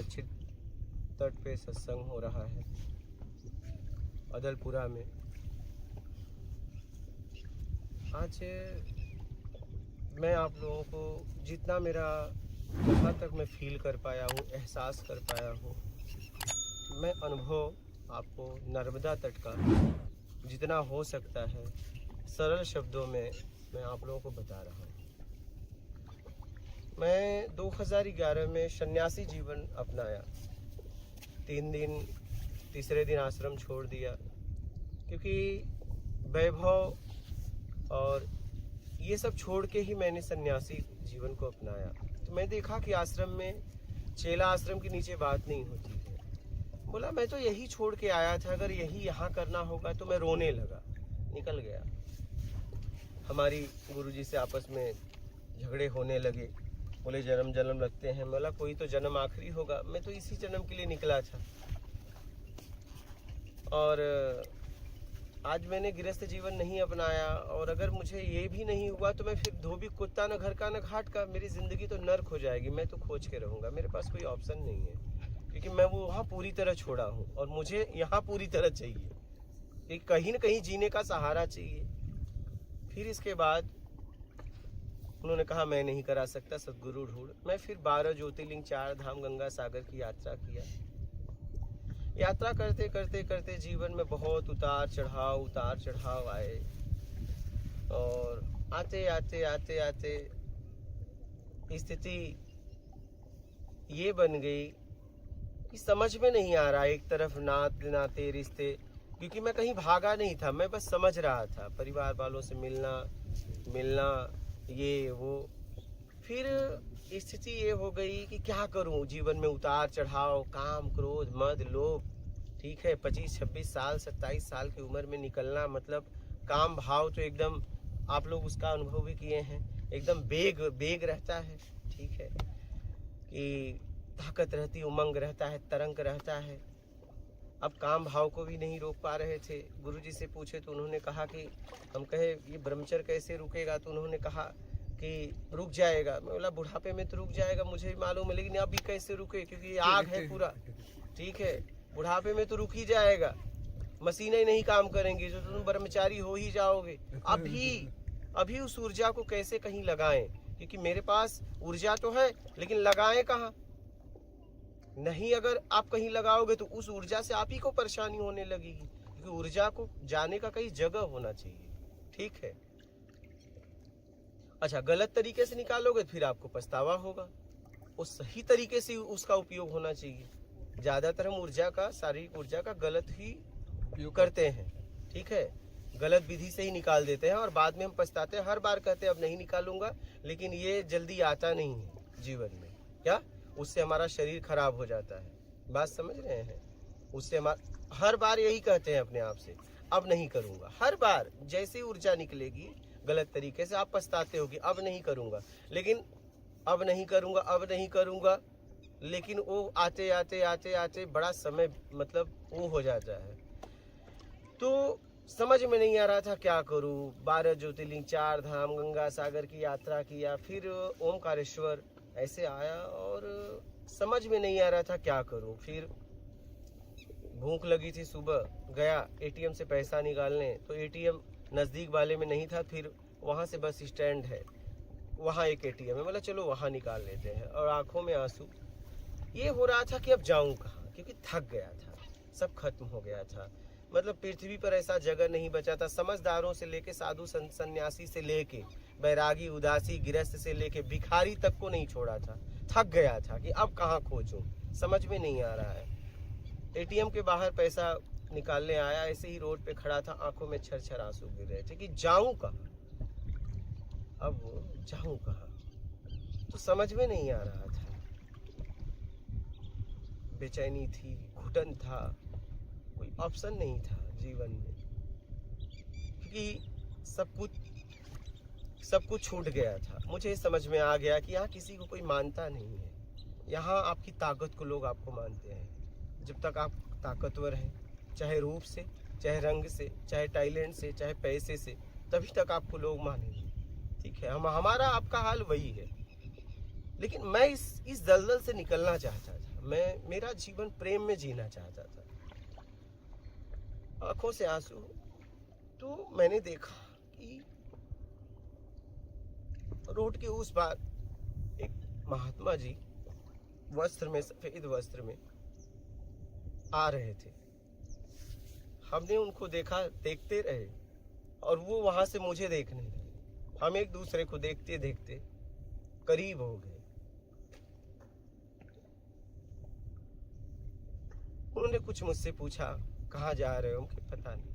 सुरक्षित तट पे सत्संग हो रहा है अदलपुरा में। आज मैं आप लोगों को जितना मेरा जहाँ तक मैं फील कर पाया हूँ, एहसास कर पाया हूँ, मैं अनुभव आपको नर्मदा तट का जितना हो सकता है सरल शब्दों में मैं आप लोगों को बता रहा हूँ। मैं 2011 में सन्यासी जीवन अपनाया। 3 दिन, तीसरे दिन आश्रम छोड़ दिया, क्योंकि वैभव और ये सब छोड़ के ही मैंने सन्यासी जीवन को अपनाया। तो मैं देखा कि आश्रम में चेला आश्रम के नीचे बात नहीं होती है। बोला मैं तो यही छोड़ के आया था, अगर यही यहाँ करना होगा तो मैं रोने लगा, निकल गया। हमारी गुरुजी से आपस में झगड़े होने लगे, बोले जन्म जन्म लगते हैं। बोला कोई तो जन्म आखिरी होगा, मैं तो इसी जन्म के लिए निकला था। और आज मैंने गृहस्थ जीवन नहीं अपनाया, और अगर मुझे ये भी नहीं हुआ तो मैं फिर धोबी कुत्ता न घर का न घाट का, मेरी ज़िंदगी तो नर्क हो जाएगी। मैं तो खोज के रहूँगा, मेरे पास कोई ऑप्शन नहीं है, क्योंकि मैं वो वहाँ पूरी तरह छोड़ा हूँ और मुझे यहाँ पूरी तरह चाहिए, एक कहीं न कहीं जीने का सहारा चाहिए। फिर इसके बाद उन्होंने कहा मैं नहीं करा सकता, सदगुरु ढूंढ। मैं फिर 12 ज्योतिर्लिंग, 4 धाम, गंगा सागर की यात्रा किया। यात्रा करते करते करते जीवन में बहुत उतार चढ़ाव आए, और आते आते आते आते स्थिति ये बन गई कि समझ में नहीं आ रहा। एक तरफ नाते रिश्ते, क्योंकि मैं कहीं भागा नहीं था, मैं बस समझ रहा था परिवार वालों से मिलना ये वो। फिर स्थिति ये हो गई कि क्या करूं, जीवन में उतार चढ़ाव, काम, क्रोध, मद, लोभ। ठीक है, 25, 26 साल, 27 साल की उम्र में निकलना, मतलब काम भाव तो एकदम, आप लोग उसका अनुभव भी किए हैं, एकदम बेग रहता है। ठीक है, कि ताकत रहती, उमंग रहता है, तरंग रहता है। अब काम भाव को भी नहीं रोक पा रहे थे। गुरुजी से पूछे तो उन्होंने कहा कि हम कहे ये ब्रह्मचर्य कैसे रुकेगा, तो उन्होंने कहा कि रुक जाएगा। मैं बोला बुढ़ापे में तो रुक जाएगा, मुझे भी मालूम है, लेकिन अभी कैसे रुके, क्योंकि ये आग है पूरा। ठीक है, बुढ़ापे में तो रुक ही जाएगा, मशीनें नहीं काम करेंगी, तो तुम ब्रह्मचारी हो ही जाओगे। अभी उस ऊर्जा को कैसे कहीं लगाएं, क्योंकि मेरे पास ऊर्जा तो है, लेकिन लगाएं कहाँ? नहीं, अगर आप कहीं लगाओगे तो उस ऊर्जा से आप ही को परेशानी होने लगेगी, क्योंकि ऊर्जा को जाने का कहीं जगह होना चाहिए। ठीक है, अच्छा, गलत तरीके से निकालोगे फिर आपको पछतावा होगा। उस सही तरीके से उसका उपयोग होना चाहिए। ज्यादातर हम ऊर्जा का, शारीरिक ऊर्जा का गलत ही उपयोग करते हैं। ठीक है, गलत विधि से ही निकाल देते हैं और बाद में हम पछताते हैं। हर बार कहते हैं अब नहीं निकालूंगा, लेकिन ये जल्दी आता नहीं है जीवन में। क्या? उससे हमारा शरीर खराब हो जाता है। बात समझ रहे हैं? उससे हमारा, हर बार यही कहते हैं अपने आप से, अब नहीं करूंगा। हर बार जैसे ऊर्जा निकलेगी गलत तरीके से, आप पछताते हो कि अब नहीं करूंगा, लेकिन अब नहीं करूंगा, लेकिन वो आते आते आते आते बड़ा समय, मतलब वो हो जाता है। तो समझ में नहीं आ रहा था क्या करूं। 12 ज्योतिर्लिंग, 4 धाम, गंगा सागर की यात्रा किया, फिर ओमकारेश्वर ऐसे आया, और समझ में नहीं आ रहा था क्या करूं। फिर भूख लगी थी, सुबह गया एटीएम से पैसा निकालने, तो एटीएम नज़दीक वाले में नहीं था। फिर वहाँ से बस स्टैंड है, वहाँ एक एटीएम है, बोला चलो वहाँ निकाल लेते हैं। और आंखों में आंसू, ये हो रहा था कि अब जाऊँ कहाँ, क्योंकि थक गया था, सब खत्म हो गया था। मतलब पृथ्वी पर ऐसा जगह नहीं बचा था। समझदारों से लेके साधु सन्यासी से लेके बैरागी, उदासी, गृहस्थ से लेके भिखारी तक को नहीं छोड़ा था। थक गया था कि अब कहाँ खोजूं, समझ में नहीं आ रहा है। एटीएम के बाहर पैसा निकालने आया, ऐसे ही रोड पे खड़ा था, आंखों में छरछर आंसू गिर रहे थे कि जाऊं कहाँ, अब जाऊं कहाँ, तो समझ में नहीं आ रहा था। बेचैनी थी, घुटन था, कोई ऑप्शन नहीं था जीवन में, क्योंकि सब कुछ छूट गया था। मुझे समझ में आ गया कि यहाँ किसी को कोई मानता नहीं है। यहाँ आपकी ताकत को लोग आपको मानते हैं। जब तक आप ताकतवर हैं, चाहे रूप से, चाहे रंग से, चाहे टैलेंट से, चाहे पैसे से, तभी तक आपको लोग मानेंगे। ठीक है, हमारा आपका हाल वही है। लेकिन मैं इस दलदल से निकलना चाहता था। मैं मेरा जीवन प्रेम में जीना चाहता था। आंखों से आंसू। तो मैंने देखा कि रोड के उस पार एक महात्मा जी वस्त्र में, सफेद वस्त्र में आ रहे थे। हमने उनको देखा, देखते रहे और वो वहां से मुझे देखने लगे। हम एक दूसरे को देखते देखते करीब हो गए। उन्होंने कुछ मुझसे पूछा, कहाँ जा रहे हो? मुझे पता नहीं।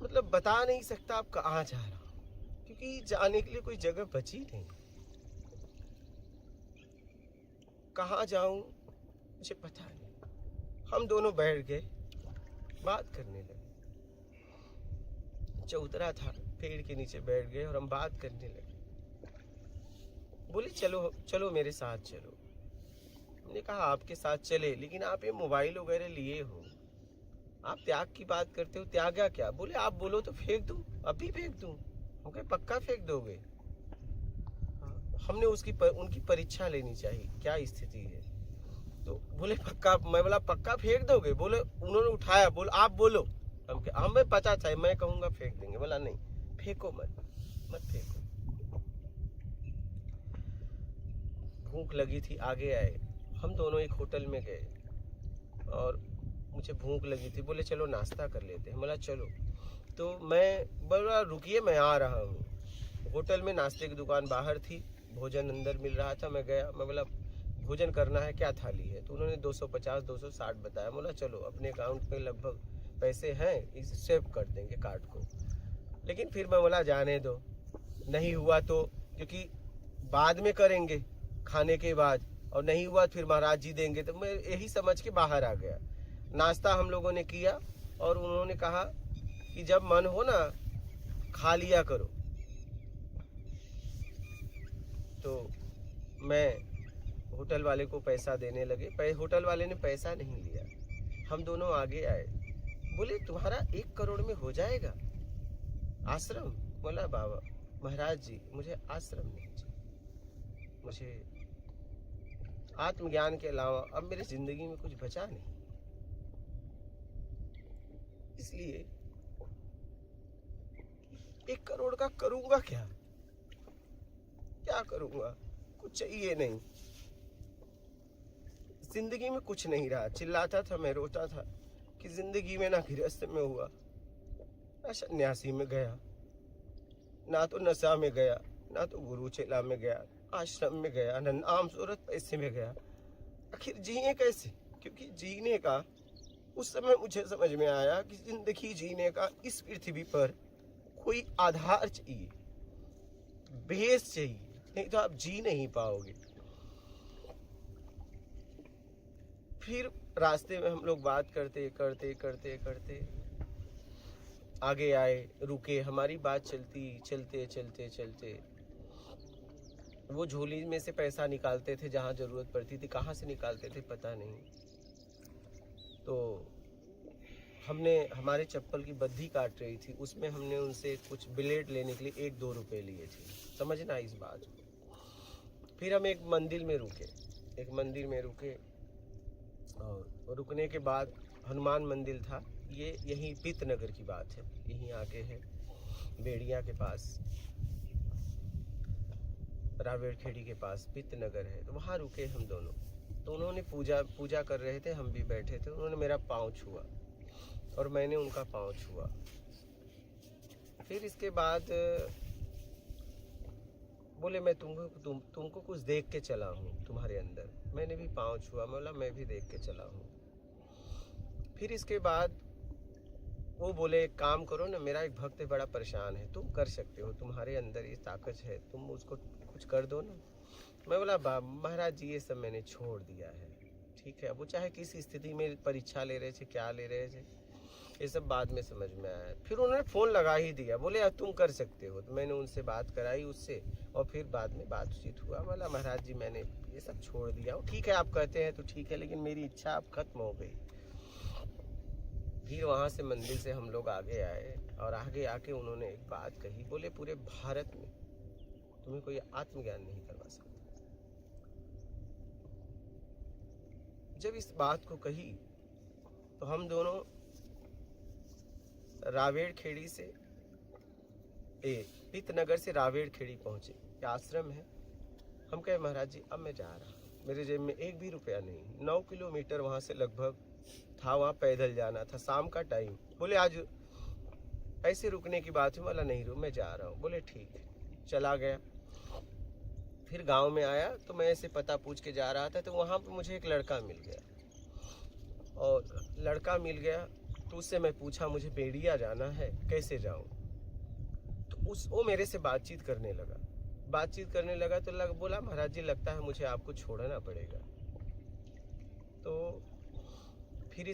मतलब बता नहीं सकता आप कहाँ जा रहा हो, क्योंकि जाने के लिए कोई जगह बची नहीं। कहाँ जाऊं मुझे पता नहीं। हम दोनों बैठ गए, बात करने लगे। चौतरा था, पेड़ के नीचे बैठ गए और हम बात करने लगे। बोले चलो चलो मेरे साथ चलो। हमने कहा आपके साथ चले, लेकिन आप ये मोबाइल वगैरह लिए हो, आप त्याग की बात करते हो, त्यागा क्या? बोले आप बोलो तो फेंक दूं, अभी फेंक दूं। हम कहे पक्का फेंक दोगे? हमने उनकी परीक्षा लेनी चाहिए, क्या स्थिति है। तो बोले पक्का। मैं बोला पक्का फेंक दोगे? बोले, उन्होंने उठाया, बोल आप बोलो। हमें पता था, मैं कहूंगा फेंक देंगे। बोला नहीं, फेंको मत फेंको। भूख लगी थी, आगे आए। हम दोनों एक होटल में गए और मुझे भूख लगी थी। बोले चलो नाश्ता कर लेते हैं। बोला चलो। तो मैं बोला रुकिए, मैं आ रहा हूँ। होटल में नाश्ते की दुकान बाहर थी, भोजन अंदर मिल रहा था। मैं गया, मैं बोला भोजन करना है, क्या थाली है? तो उन्होंने 250 260 बताया। बोला चलो, अपने अकाउंट में लगभग पैसे हैं, इसे सेव कर देंगे कार्ड को। लेकिन फिर मैं बोला जाने दो, नहीं हुआ तो, क्योंकि बाद में करेंगे खाने के बाद, और नहीं हुआ फिर महाराज जी देंगे। तो मैं यही समझ के बाहर आ गया। नाश्ता हम लोगों ने किया और उन्होंने कहा कि जब मन हो ना खा लिया करो। तो मैं होटल वाले को पैसा देने लगे। होटल वाले ने पैसा नहीं लिया। हम दोनों आगे आए। बोले तुम्हारा 1 करोड़ में हो जाएगा आश्रम? बोला बाबा महाराज जी मुझे आश्रम नहीं चाहिए, मुझे आत्मज्ञान के अलावा अब मेरी जिंदगी में कुछ बचा नहीं। इसलिए 1 करोड़ का करूंगा क्या? क्या करूंगा? कुछ चाहिए नहीं, जिंदगी में कुछ नहीं रहा। चिल्लाता था मैं, रोता था कि जिंदगी में ना गृहस्थ में हुआ, ना सन्यासी में गया, ना तो नशा में गया, ना तो गुरु चेला में गया, आश्रम में गया, ना नाम सूरत पैसे में गया। आखिर जिए कैसे? क्योंकि जीने का उस समय मुझे समझ में आया कि जिंदगी जीने का इस पृथ्वी पर कोई आधार चाहिए, बेस चाहिए, नहीं तो आप जी नहीं पाओगे। फिर रास्ते में हम लोग बात करते करते करते करते आगे आए, रुके। हमारी बात चलते चलते वो झोली में से पैसा निकालते थे जहाँ जरूरत पड़ती थी। कहाँ से निकालते थे पता नहीं। तो हमने, हमारे चप्पल की बद्धी काट रही थी, उसमें हमने उनसे कुछ ब्लेड लेने के लिए 1-2 रुपए लिए थे। समझना इस बात को। फिर हम एक मंदिर में रुके और रुकने के बाद हनुमान मंदिर था। ये यहीं पितनगर की बात है, यहीं आगे है, बेड़िया के पास, रावेरखेड़ी के पास पितनगर है। तो वहाँ रुके हम दोनों। तो उन्होंने पूजा कर रहे थे, हम भी बैठे थे। उन्होंने मेरा पाँव छुआ और मैंने उनका पाँव छुआ। फिर इसके बाद बोले मैं तुमको कुछ देख के चला हूँ तुम्हारे अंदर। मैंने भी पाँव छुआ, बोला मैं भी देख के चला हूँ। फिर इसके बाद वो बोले एक काम करो ना, मेरा एक भक्त बड़ा परेशान है, तुम कर सकते हो, तुम्हारे अंदर ये ताकत है, तुम उसको कुछ कर दो ना। मैं बोला महाराज जी ये सब मैंने छोड़ दिया है, ठीक है। वो चाहे किस स्थिति में परीक्षा ले रहे थे, क्या ले रहे थे, ये सब बाद में समझ में आया। फिर उन्होंने फ़ोन लगा ही दिया, बोले अब तुम कर सकते हो। तो मैंने उनसे बात कराई उससे, और फिर बाद में बातचीत हुआ। बोला महाराज जी मैंने ये सब छोड़ दिया। ठीक है आप कहते हैं तो ठीक है, लेकिन मेरी इच्छा अब खत्म हो गई। फिर वहाँ से मंदिर से हम लोग आगे आए और आगे आके उन्होंने एक बात कही, बोले पूरे भारत में तुम्हें कोई आत्मज्ञान नहीं करवा सकता। जब इस बात को कही तो हम दोनों रावेड़ खेड़ी से पितनगर से रावेड़ खेड़ी पहुंचे, आश्रम है। हम कहे महाराज जी अब मैं जा रहा हूँ, मेरे जेब में एक भी रुपया नहीं। 9 किलोमीटर वहाँ से लगभग था, वहाँ पैदल जाना था, शाम का टाइम। बोले आज ऐसे रुकने की बात है, बोला नहीं रुक, मैं जा रहा हूँ। बोले ठीक है, चला गया। फिर गांव में आया तो मैं ऐसे पता पूछ के जा रहा था, तो वहाँ पे मुझे एक लड़का मिल गया। और लड़का मिल गया तो उससे मैं पूछा मुझे बेड़िया जाना है, कैसे जाऊँ? तो वो मेरे से बातचीत करने लगा तो बोला महाराज जी लगता है मुझे आपको छोड़ना पड़ेगा। तो फिर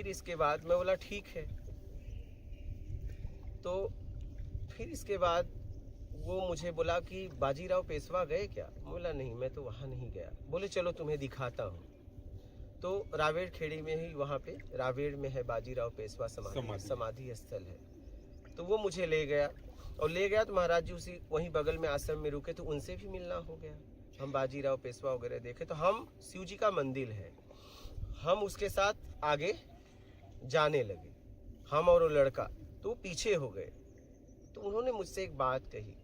इसके बाद मैं बोला ठीक है। तो फिर इसके बाद वो मुझे बोला कि बाजीराव पेशवा गए क्या? बोला नहीं, मैं तो वहाँ नहीं गया। बोले चलो तुम्हें दिखाता हूँ। तो रावेड़ खेड़ी में ही, वहाँ पे रावेड़ में है बाजीराव पेशवा समाधि स्थल है। तो वो मुझे ले गया तो महाराज जी उसी वहीं बगल में आश्रम में रुके, तो उनसे भी मिलना हो गया। हम बाजीराव पेशवा वगैरह देखे। तो हम शिव जी का मंदिर है, हम उसके साथ आगे जाने लगे, हम और वो लड़का। तो वो पीछे हो गए। तो उन्होंने मुझसे एक बात कही,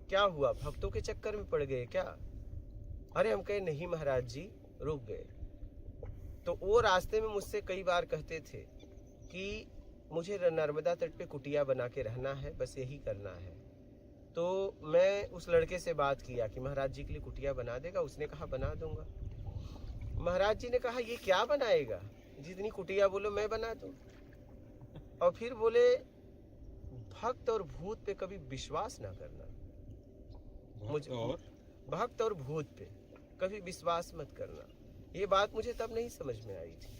क्या हुआ, भक्तों के चक्कर में पड़ गए क्या? अरे हम कहे नहीं महाराज जी, रुक गए। तो वो रास्ते में मुझसे कई बार कहते थे कि मुझे नर्मदा तट पे कुटिया बना के रहना है, बस यही करना है। तो मैं उस लड़के से बात किया कि महाराज जी के लिए कुटिया बना देगा? उसने कहा बना दूंगा। महाराज जी ने कहा ये क्या बनाएगा, जितनी कुटिया बोलो मैं बना दूं। और फिर बोले भक्त और भूत पे कभी विश्वास ना करना, मुझे भक्त और भूत पे कभी विश्वास मत करना। ये बात मुझे तब नहीं समझ में आई थी।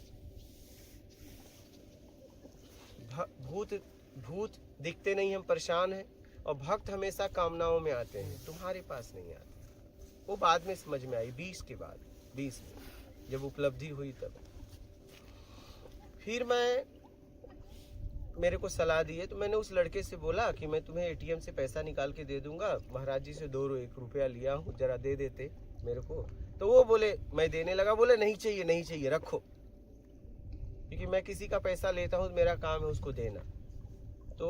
भूत दिखते नहीं, हम परेशान हैं, और भक्त हमेशा कामनाओं में आते हैं, तुम्हारे पास नहीं आते। वो बाद में समझ में आई, 20 में जब उपलब्धि हुई तब। फिर मेरे को सलाह दी है, तो मैंने उस लड़के से बोला कि मैं तुम्हें एटीएम से पैसा निकाल के दे दूंगा, महाराज जी से 1 रुपया लिया हूँ, जरा दे देते मेरे को। तो वो बोले, मैं देने लगा, बोले नहीं चाहिए रखो, क्योंकि मैं किसी का पैसा लेता हूँ, मेरा काम है उसको देना। तो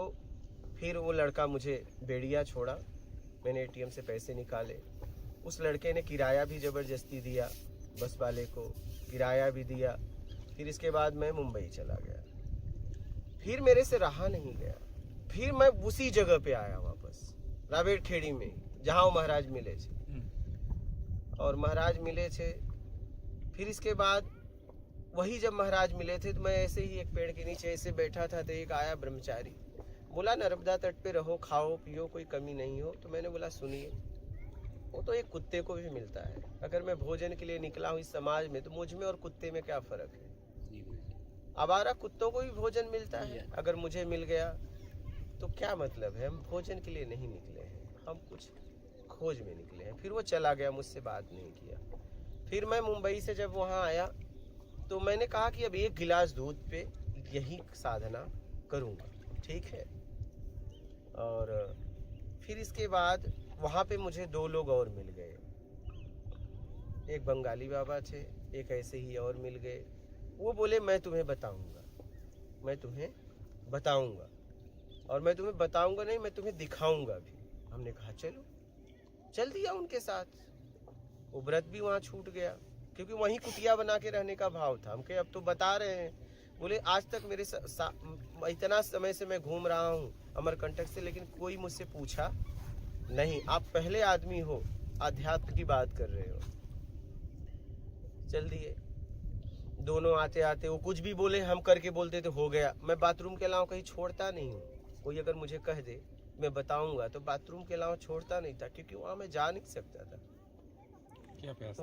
फिर वो लड़का मुझे बेड़िया छोड़ा, मैंने एटीएम से पैसे निकाले। उस लड़के ने किराया भी ज़बरदस्ती दिया, बस वाले को किराया भी दिया। फिर इसके बाद मैं मुंबई चला गया। फिर मेरे से रहा नहीं गया, फिर मैं उसी जगह पे आया वापस, रावेड़ खेड़ी में, जहाँ वो महाराज मिले थे। और महाराज मिले थे, फिर इसके बाद वही जब महाराज मिले थे, तो मैं ऐसे ही एक पेड़ के नीचे ऐसे बैठा था, तो एक आया ब्रह्मचारी, बोला नर्मदा तट पे रहो, खाओ पियो, कोई कमी नहीं हो। तो मैंने बोला सुनिए, वो तो एक कुत्ते को भी मिलता है। अगर मैं भोजन के लिए निकला हूँ इस समाज में, तो मुझ में और कुत्ते में क्या फ़र्क है? आवारा कुत्तों को भी भोजन मिलता है, अगर मुझे मिल गया तो क्या मतलब है? हम भोजन के लिए नहीं निकले हैं, हम कुछ खोज में निकले हैं। फिर वो चला गया, मुझसे बात नहीं किया। फिर मैं मुंबई से जब वहाँ आया, तो मैंने कहा कि अब 1 गिलास दूध पे यही साधना करूँगा, ठीक है। और फिर इसके बाद वहाँ पे मुझे 2 लोग और मिल गए, एक बंगाली बाबा थे, एक ऐसे ही और मिल गए। वो बोले मैं तुम्हें बताऊंगा, और मैं तुम्हें बताऊंगा नहीं, मैं तुम्हें दिखाऊंगा भी। हमने कहा चलो, चल दिया उनके साथ। वो व्रत भी वहाँ छूट गया, क्योंकि वहीं कुटिया बना के रहने का भाव था। हम कहे अब तो बता रहे हैं। बोले आज तक मेरे इतना समय से मैं घूम रहा हूँ अमरकंटक से, लेकिन कोई मुझसे पूछा नहीं, आप पहले आदमी हो आध्यात्म की बात कर रहे हो। चल दिए दोनों। आते आते वो कुछ भी बोले, हम करके बोलते तो हो गया। मैं बाथरूम के अलावा कहीं छोड़ता नहीं हूँ। कोई अगर मुझे कह दे मैं बताऊंगा, तो बाथरूम के अलावा छोड़ता नहीं था, क्योंकि वहाँ मैं जा नहीं सकता था। क्या प्यास?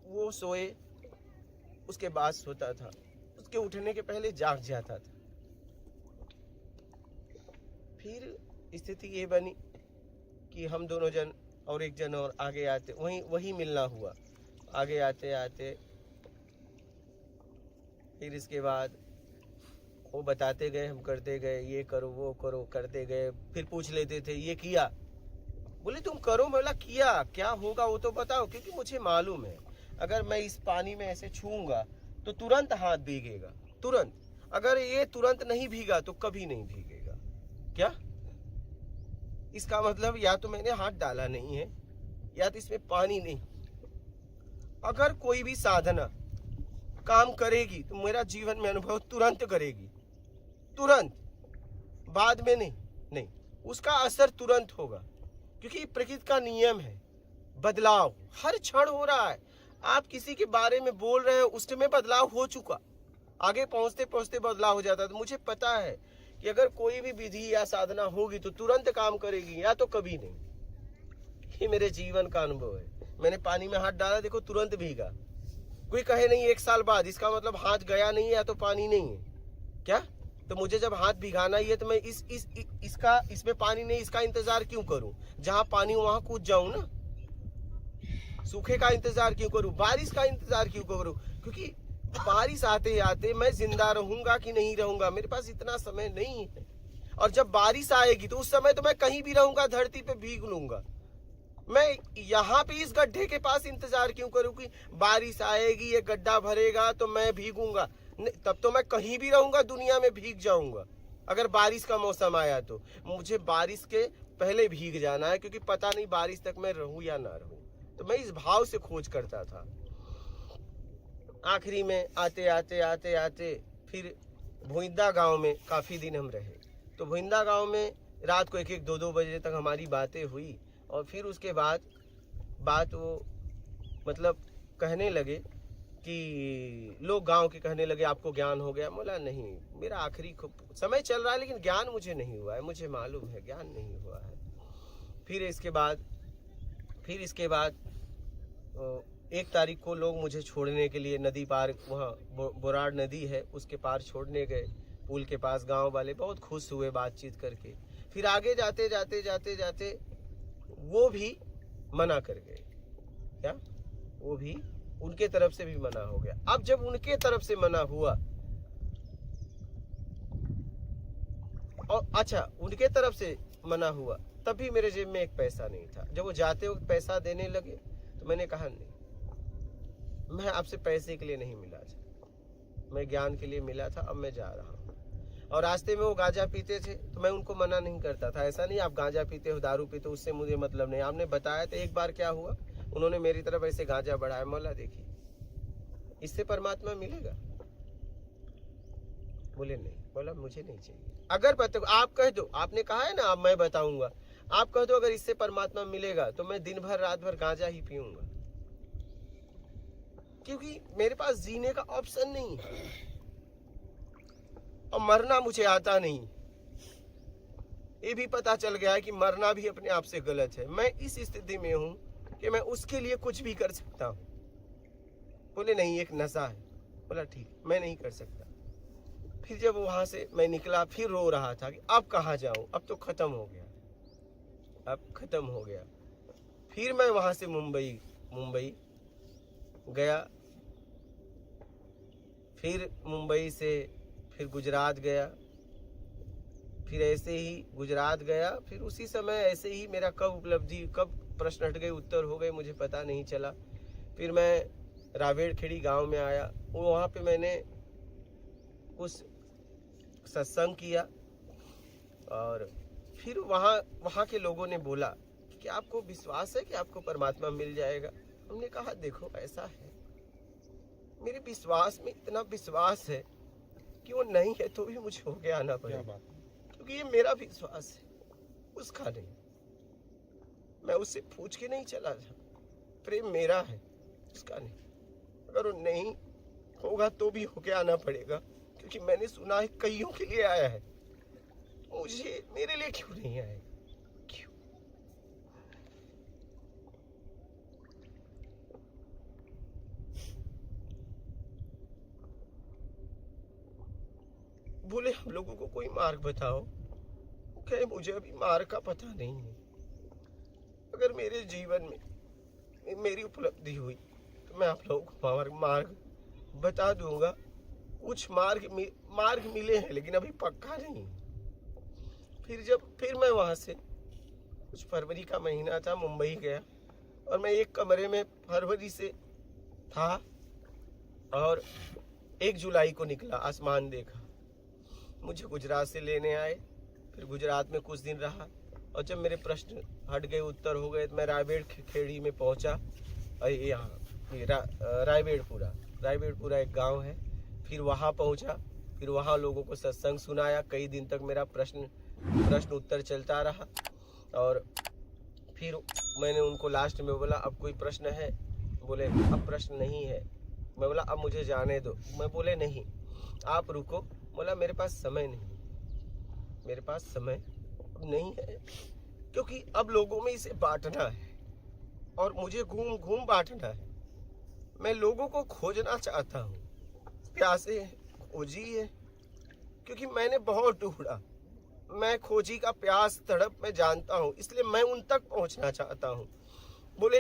वो सोए, उसके बाद सोता था, उसके उठने के पहले जाग जाता था। फिर स्थिति ये बनी कि हम दोनों जन और एक जन और आगे आते, वही मिलना हुआ। आगे आते आते फिर इसके बाद वो बताते गए, हम करते गए, ये करो वो करो करते गए। फिर पूछ लेते थे ये किया, बोले तुम करो। मैं बोला किया, क्या होगा वो तो बताओ, क्योंकि मुझे मालूम है अगर मैं इस पानी में ऐसे छूऊंगा तो तुरंत हाथ भीगेगा, तुरंत। अगर ये तुरंत नहीं भीगा तो कभी नहीं भीगेगा। क्या इसका मतलब या तो मैंने हाथ डाला नहीं है या तो इसमें पानी नहीं। अगर कोई भी साधना काम करेगी तो मेरा जीवन में अनुभव तुरंत करेगी, तुरंत, बाद में नहीं, उसका असर तुरंत होगा, क्योंकि प्रकृति का नियम है। बदलाव हर क्षण हो रहा है। आप किसी के बारे में बोल रहे हैं, उसमें बदलाव हो चुका, आगे पहुंचते पहुंचते बदलाव हो जाता है। तो मुझे पता है कि अगर कोई भी विधि या साधना होगी तो तुरंत काम करेगी या तो कभी नहीं। ये मेरे जीवन का अनुभव है। मैंने पानी में हाथ डाला, देखो तुरंत भीगा। कोई कहे नहीं 1 साल बाद, इसका मतलब हाथ गया नहीं है या तो पानी नहीं है। क्या तो मुझे जब हाथ भिगाना ही है तो मैं इसमें पानी नहीं, इसका इंतजार क्यों करूं? जहां पानी वहां कूद जाऊं ना। सूखे का इंतजार क्यों करूं? बारिश का इंतजार क्यों करूं? क्योंकि बारिश आते आते मैं जिंदा रहूंगा कि नहीं रहूंगा, मेरे पास इतना समय नहीं है। और जब बारिश आएगी तो उस समय तो मैं कहीं भी रहूंगा, धरती पे भीग लूंगा। मैं यहाँ पे इस गड्ढे के पास इंतजार क्यों करूं कि बारिश आएगी, ये गड्ढा भरेगा तो मैं भीगूंगा? तब तो मैं कहीं भी रहूंगा, दुनिया में भीग जाऊंगा। अगर बारिश का मौसम आया तो मुझे बारिश के पहले भीग जाना है, क्योंकि पता नहीं बारिश तक मैं रहूं या ना रहूं। तो मैं इस भाव से खोज करता था। आखिरी में आते आते आते आते फिर भोइंदा गांव में काफी दिन हम रहे। तो भोइंदा गांव में रात को 1-1, 2-2 बजे तक हमारी बातें हुई। और फिर उसके बाद बात वो मतलब कहने लगे कि लोग गांव के कहने लगे आपको ज्ञान हो गया। बोला नहीं, मेरा आखिरी समय चल रहा है लेकिन ज्ञान मुझे नहीं हुआ है, मुझे मालूम है ज्ञान नहीं हुआ है। फिर इसके बाद 1 तारीख को लोग मुझे छोड़ने के लिए नदी पार, वहाँ बोराड़ नदी है उसके पार छोड़ने गए। पुल के पास गांव वाले बहुत खुश हुए बातचीत करके। फिर आगे जाते जाते जाते जाते वो भी मना कर गए। क्या वो भी उनके तरफ से भी मना हो गया। अब जब उनके तरफ से मना हुआ और अच्छा उनके तरफ से मना हुआ तब भी मेरे जेब में 1 पैसा नहीं था। जब वो जाते वक्त पैसा देने लगे तो मैंने कहा नहीं, मैं आपसे पैसे के लिए नहीं मिला था, मैं ज्ञान के लिए मिला था, अब मैं जा रहा हूँ। और रास्ते में वो गांजा पीते थे तो मैं उनको मना नहीं करता था। ऐसा नहीं आप गांजा पीते हो, दारू पीते हो, उससे मुझे मतलब नहीं। आपने बताया तो एक बार क्या हुआ, उन्होंने मेरी तरफ ऐसे गांजा बढ़ाया। मौला देखिए इससे परमात्मा मिलेगा? बोले नहीं। बोला मुझे नहीं चाहिए। अगर आप कह दो, आपने कहा है ना अब मैं बताऊंगा, आप कह दो अगर इससे परमात्मा मिलेगा तो मैं दिन भर रात भर गांजा ही पीऊंगा, क्योंकि मेरे पास जीने का ऑप्शन नहीं है और मरना मुझे आता नहीं। ये भी पता चल गया है कि मरना भी अपने आप से गलत है। मैं इस स्थिति में हूं कि मैं उसके लिए कुछ भी कर सकता हूं। बोले नहीं एक नशा है। बोला ठीक, मैं नहीं कर सकता। फिर जब वहां से मैं निकला फिर रो रहा था कि अब कहाँ जाऊं, अब तो खत्म हो गया, अब खत्म हो गया। फिर मैं वहां से मुंबई गया, फिर मुंबई से फिर गुजरात गया, फिर ऐसे ही गुजरात गया। फिर उसी समय ऐसे ही मेरा कब उपलब्धि, कब प्रश्न हट गए, उत्तर हो गए, मुझे पता नहीं चला। फिर मैं रावेड़खेड़ी गांव में आया, वहाँ पे मैंने कुछ सत्संग किया और फिर वहाँ के लोगों ने बोला कि आपको विश्वास है कि आपको परमात्मा मिल जाएगा? हमने कहा देखो ऐसा है, मेरे विश्वास में इतना विश्वास है कि वो नहीं है तो भी मुझे हो गया आना पड़ेगा, क्योंकि ये मेरा विश्वास है, उसका नहीं। मैं उससे पूछ के नहीं चला था, प्रेम मेरा है, उसका नहीं। अगर वो नहीं होगा तो भी होके आना पड़ेगा, क्योंकि मैंने सुना है कईयों के लिए आया है, मुझे मेरे लिए क्यों नहीं आया? क्यों? बोले हम लोगों को कोई मार्ग बताओ। कहे मुझे अभी मार्ग का पता नहीं है। अगर मेरे जीवन में मेरी उपलब्धि हुई तो मैं आप लोगों को मार्ग बता दूंगा, कुछ मार्ग मिले हैं लेकिन अभी पक्का नहीं। फिर मैं वहां से कुछ फरवरी का महीना था, मुंबई गया और मैं एक कमरे में फरवरी से था और 1 जुलाई को निकला, आसमान देखा। मुझे गुजरात से लेने आए, फिर गुजरात में कुछ दिन रहा और जब मेरे प्रश्न हट गए, उत्तर हो गए, तो मैं रायबेड़ खेड़ी में पहुंचा। यहाँ रायबेड़पुरा एक गांव है। फिर वहां पहुंचा, फिर वहां लोगों को सत्संग सुनाया। कई दिन तक मेरा प्रश्न उत्तर चलता रहा और फिर मैंने उनको लास्ट में बोला, अब कोई प्रश्न है? बोले अब प्रश्न नहीं है। मैं बोला अब मुझे जाने दो। मैं बोले नहीं, आप रुको। बोला मेरे पास समय नहीं, मेरे पास समय नहीं है, क्योंकि अब लोगों में इसे बांटना है और मुझे घूम घूम बांटना है। मैं लोगों को खोजना चाहता हूँ, प्यासे खोजी है, क्योंकि मैंने बहुत ढूंढा। मैं खोजी का प्यास तड़प मैं जानता हूँ, इसलिए मैं उन तक पहुँचना चाहता हूँ। बोले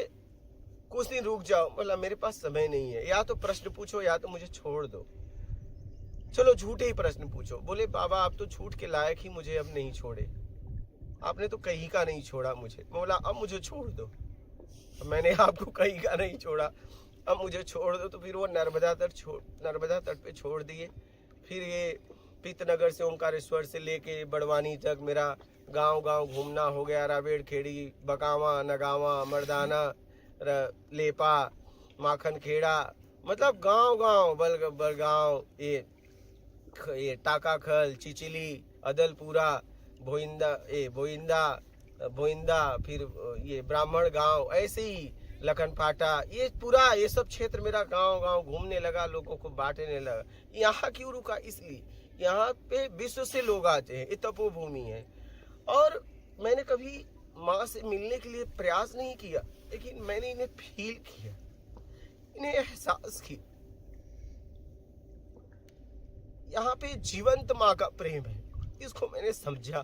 कुछ दिन रुक जाओ। बोला मेरे पास समय नहीं है, या तो प्रश्न पूछो या तो मुझे छोड़ दो। चलो झूठे ही प्रश्न पूछो। बोले बाबा आप तो झूठ के लायक ही मुझे अब नहीं छोड़े, आपने तो कहीं का नहीं छोड़ा मुझे। बोला अब मुझे छोड़ दो। मैंने आपको कहीं का नहीं छोड़ा, अब मुझे छोड़ दो। तो फिर वो नर्मदा तट पे छोड़ दिए। फिर ये पीतनगर से, ओंकारेश्वर से लेके बड़वानी तक मेरा गांव घूमना हो गया। रायबेड़ खेड़ी, बकावा, नगावा, मर्दाना, लेपा, माखन खेड़ा, मतलब गांव बलगांव, ये टाकाखल, चिचिली, अदलपुरा, भोइंदा, फिर ये ब्राह्मण गांव, ऐसे ही लखनपाटा, ये सब क्षेत्र मेरा गांव घूमने लगा, लोगों को बांटने लगा। यहाँ क्यों रुका? इसलिए यहाँ पे विश्व से लोग आते हैं, ये तपोभूमि है। और मैंने कभी माँ से मिलने के लिए प्रयास नहीं किया, लेकिन मैंने इन्हें फील किया, इन्हें एहसास किया। यहाँ पे जीवंत माँ का प्रेम है, इसको मैंने समझा।